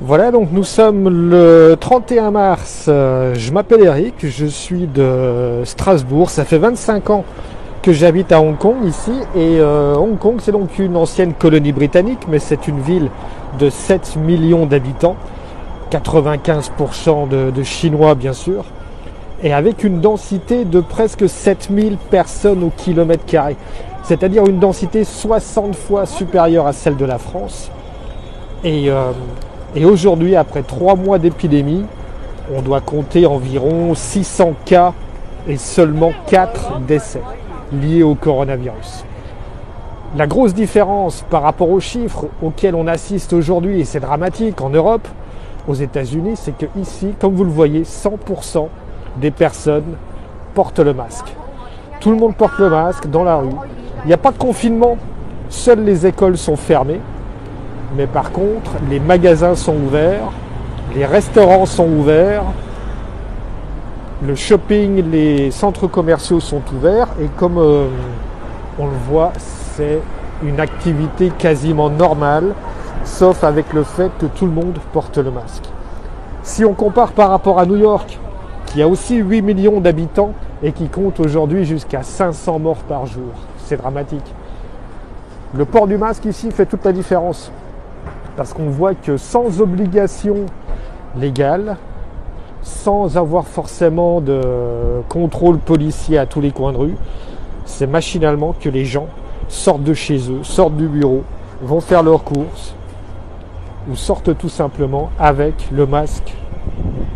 Voilà, donc nous sommes le 31 mars. Je m'appelle Eric, je suis de Strasbourg. Ça fait 25 ans que j'habite à Hong Kong ici. Et Hong Kong, c'est donc une ancienne colonie britannique, mais c'est une ville de 7 millions d'habitants. 95% de Chinois, bien sûr. Et avec une densité de presque 7000 personnes au kilomètre carré. C'est-à-dire une densité 60 fois supérieure à celle de la France. Et aujourd'hui, après 3 mois d'épidémie, on doit compter environ 600 cas et seulement 4 décès liés au coronavirus. La grosse différence par rapport aux chiffres auxquels on assiste aujourd'hui, et c'est dramatique en Europe, aux États-Unis, c'est que ici, comme vous le voyez, 100% des personnes portent le masque. Tout le monde porte le masque dans la rue. Il n'y a pas de confinement, seules les écoles sont fermées. Mais par contre, les magasins sont ouverts, les restaurants sont ouverts, le shopping, les centres commerciaux sont ouverts. Et comme on le voit, c'est une activité quasiment normale, sauf avec le fait que tout le monde porte le masque. Si on compare par rapport à New York, qui a aussi 8 millions d'habitants et qui compte aujourd'hui jusqu'à 500 morts par jour, c'est dramatique. Le port du masque ici fait toute la différence. Parce qu'on voit que sans obligation légale, sans avoir forcément de contrôle policier à tous les coins de rue, c'est machinalement que les gens sortent de chez eux, sortent du bureau, vont faire leurs courses ou sortent tout simplement avec le masque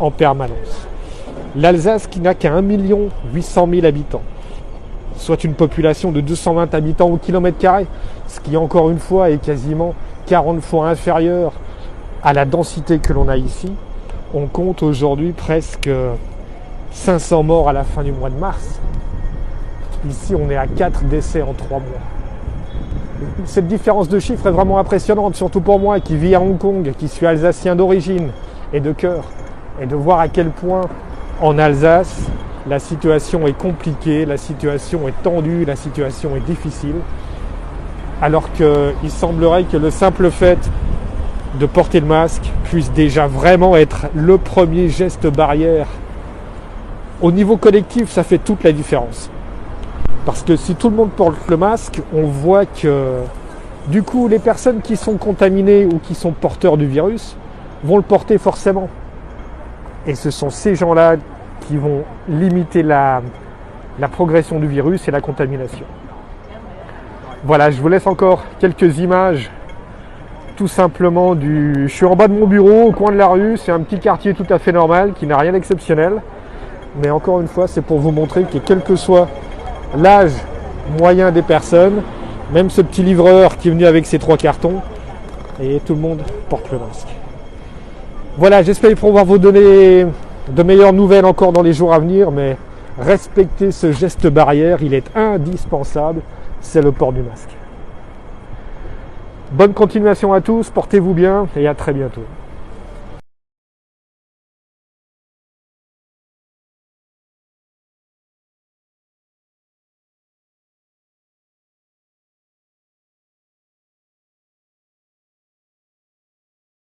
en permanence. L'Alsace, qui n'a qu'à 1 800 000 habitants, soit une population de 220 habitants au kilomètre carré, ce qui encore une fois est quasiment 40 fois inférieur à la densité que l'on a ici. On compte aujourd'hui presque 500 morts à la fin du mois de mars. Ici, on est à 4 décès en 3 mois. Cette différence de chiffres est vraiment impressionnante, surtout pour moi qui vis à Hong Kong, qui suis alsacien d'origine et de cœur, et de voir à quel point en Alsace, la situation est compliquée, la situation est tendue, la situation est difficile. Alors qu'il semblerait que le simple fait de porter le masque puisse déjà vraiment être le premier geste barrière. Au niveau collectif, ça fait toute la différence. Parce que si tout le monde porte le masque, on voit que du coup, les personnes qui sont contaminées ou qui sont porteurs du virus vont le porter forcément. Et ce sont ces gens-là qui vont limiter la progression du virus et la contamination. Voilà, je vous laisse encore quelques images, tout simplement Je suis en bas de mon bureau, au coin de la rue, c'est un petit quartier tout à fait normal, qui n'a rien d'exceptionnel. Mais encore une fois, c'est pour vous montrer que quel que soit l'âge moyen des personnes, même ce petit livreur qui est venu avec ses 3 cartons, et tout le monde porte le masque. Voilà, j'espère pouvoir vous donner de meilleures nouvelles encore dans les jours à venir, mais respectez ce geste barrière, il est indispensable. C'est le port du masque. Bonne continuation à tous, portez-vous bien et à très bientôt.